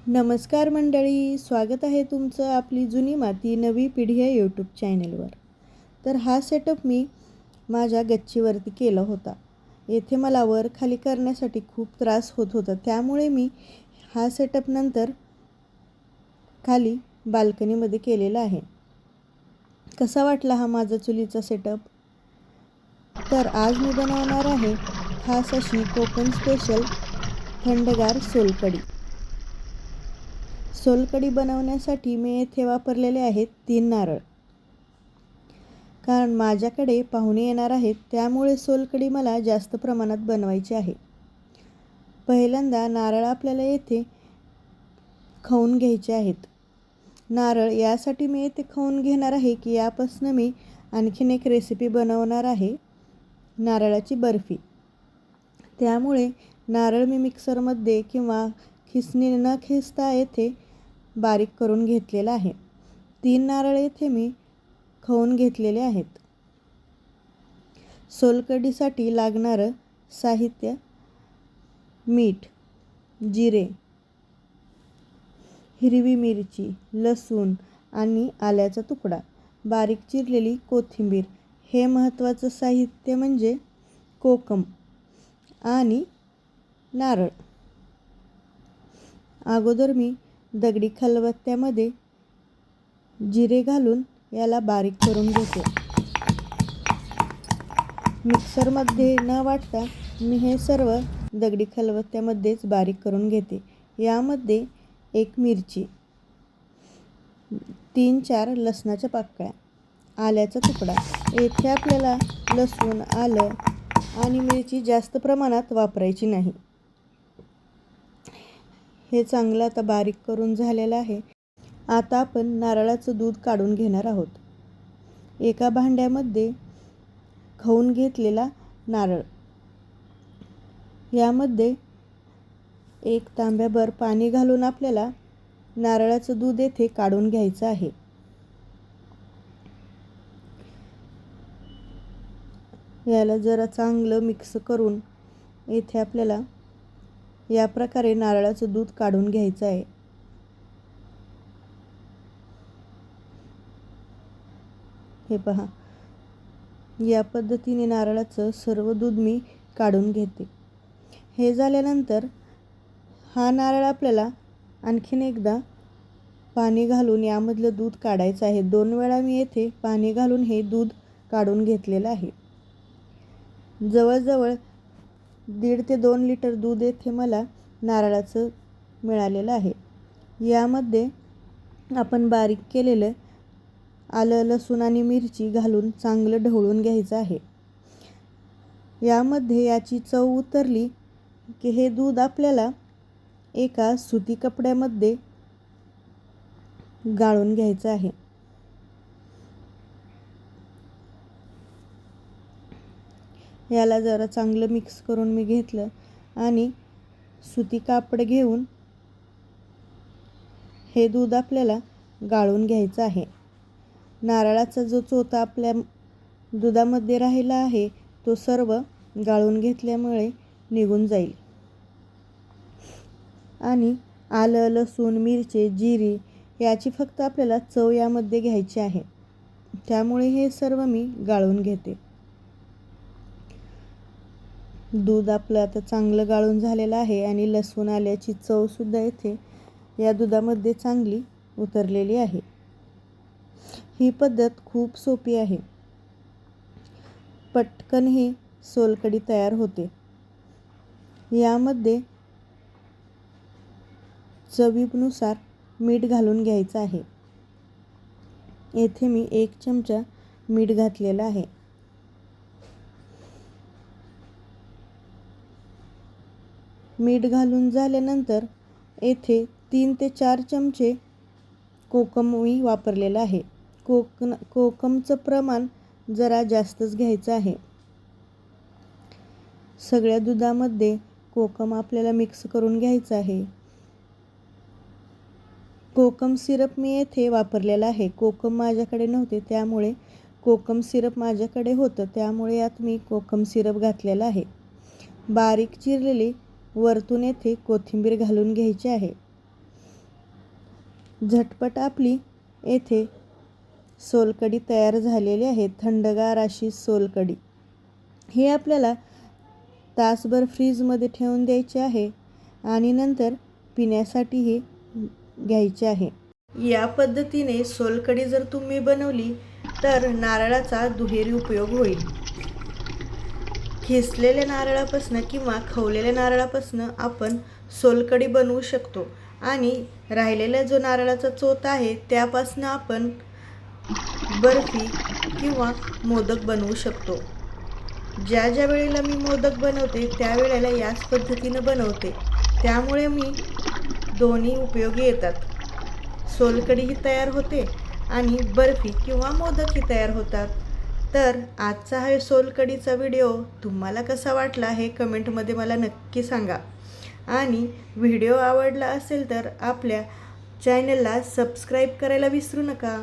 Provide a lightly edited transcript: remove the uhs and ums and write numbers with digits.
नमस्कार मंडळी, स्वागत आहे तुमचं आपली जुनी माती नवी पिढी या यूट्यूब चॅनलवर. तर हा सेटअप मी माझ्या गच्चीवरती केला होता. येथे मला वर खाली करण्यासाठी खूप त्रास होत होता, त्यामुळे मी हा सेटअप नंतर खाली बाल्कनीमध्ये केलेला आहे. कसा वाटला हा माझा चुलीचा सेटअप? तर आज मी बनवणार आहे खास अशी कोकण स्पेशल थंडगार सोलकढी. सोलकढी बनवण्यासाठी मी येथे वापरलेले आहेत 3 नारळ. कारण माझ्याकडे पाहुणे येणार आहेत, त्यामुळे सोलकढी मला जास्त प्रमाणात बनवायची आहे. पहिल्यांदा नारळ आपल्याला येथे खवून घ्यायचे आहेत. नारळ यासाठी मी येथे खवून घेणार आहे की यापासून मी आणखीन एक रेसिपी बनवणार आहे, नारळाची बर्फी. त्यामुळे नारळ मी मिक्सरमध्ये किंवा खिसणीने न खिसता येथे बारीक करून घेतलेला आहे. 3 नारळ येथे मी खवून घेतलेले आहेत. सोलकढीसाठी लागणारं साहित्य: मीठ, जिरे, हिरवी मिरची, लसूण आणि आल्याचा तुकडा, बारीक चिरलेली कोथिंबीर. हे महत्त्वाचं साहित्य म्हणजे कोकम आणि नारळ. अगोदर मी दगडी खलबत्त्यामध्ये जिरे घालून याला बारीक करून घेते. मिक्सरमध्ये न वाटता मी हे सर्व दगडी खलबत्त्यामध्येच बारीक करून घेते. यामध्ये 1 मिरची, 3-4 लसणाच्या पाकळ्या, आल्याचा तुकडा. येथे आपल्याला लसूण, आलं आणि मिरची जास्त प्रमाणात वापरायची नाही. हे चांगलं आता बारीक करून झालेलं आहे. आता आपण नारळाचं दूध काढून घेणार आहोत. एका भांड्यामध्ये खवून घेतलेला नारळ, यामध्ये 1 तांब्याभर पाणी घालून आपल्याला नारळाचं दूध येथे काढून घ्यायचं आहे. याला जरा चांगलं मिक्स करून येथे आपल्याला या प्रकारे नारळाचं दूध काढून घ्यायचं आहे. हे पहा, या पद्धतीने नारळाचं सर्व दूध मी काढून घेते. हे झाल्यानंतर हा नारळ आपल्याला आणखीन एकदा पाणी घालून यामधलं दूध काढायचं आहे. 2 वेळा मी येथे पाणी घालून हे दूध काढून घेतलेलं आहे. जवळजवळ 1.5 ते 2 लिटर दूध येथे मला नारळाचं मिळालेलं आहे. यामध्ये आपण बारीक केलेलं आलं, लसूण आणि मिरची घालून चांगलं ढवळून घ्यायचं आहे. यामध्ये याची चव उतरली की हे दूध आपल्याला एका सुती कपड्यामध्ये गाळून घ्यायचं आहे. याला जरा चांगलं मिक्स करून मी घेतलं आणि सुती कापड घेऊन हे दूध आपल्याला गाळून घ्यायचं आहे. नारळाचा जो चोथा आपल्या दुधामध्ये राहिला आहे तो सर्व गाळून घेतल्यामुळे निघून जाईल. आणि आलं, लसूण, मिरची, जिरी याची फक्त आपल्याला चव यामध्ये घ्यायची आहे. त्यामुळे हे सर्व मी गाळून घेते. दूध आपलं आता चांगलं गाळून झालेलं आहे आणि लसूण आल्याची चवसुद्धा येथे या दुधामध्ये चांगली उतरलेली आहे. ही पद्धत खूप सोपी आहे. पटकन ही सोलकढी तयार होते. यामध्ये चवीनुसार मीठ घालून घ्यायचं आहे. येथे मी 1 चमचा मीठ घातलेलं आहे. मीठ घालून झाल्यानंतर येथे 3 ते 4 चमचे कोकम मी वापरलेलं आहे. कोकमचं प्रमाण जरा जास्तच घ्यायचं आहे. सगळ्या दुधामध्ये कोकम आपल्याला मिक्स करून घ्यायचं आहे. कोकम सिरप मी येथे वापरलेला आहे. कोकम माझ्याकडे नव्हते, त्यामुळे कोकम सिरप माझ्याकडे होतं, त्यामुळे यात मी कोकम सिरप घातलेला आहे. बारीक चिरलेली वरतून येथे कोथिंबीर घालून घ्यायची आहे. झटपट आपली येथे सोलकढी तयार झालेली आहे. थंडगार अशी सोलकढी. हे आपल्याला तासभर फ्रीजमध्ये ठेवून द्यायचे आहे आणि नंतर पिण्यासाठी हे घ्यायचे आहे. या पद्धतीने सोलकढी जर तुम्ही बनवली तर नारळाचा दुहेरी उपयोग होईल. खिसलेल्या नारळापासून किंवा खवलेल्या नारळापासून आपण सोलकढी बनवू शकतो आणि राहिलेला जो नारळाचा चोथ आहे त्यापासून आपण बर्फी किंवा मोदक बनवू शकतो. ज्या ज्या वेळेला मी मोदक बनवते त्यावेळेला याच पद्धतीनं बनवते, त्यामुळे मी दोन्ही उपयोगी येतात. सोलकढीही तयार होते आणि बर्फी किंवा मोदकही तयार होतात. तर आजचा हा सोलकढीचा व्हिडिओ तुम्हाला कसा वाटला हे कमेंटमध्ये मला नक्की सांगा आणि व्हिडिओ आवडला असेल तर आपल्या चॅनलला सबस्क्राईब करायला विसरू नका.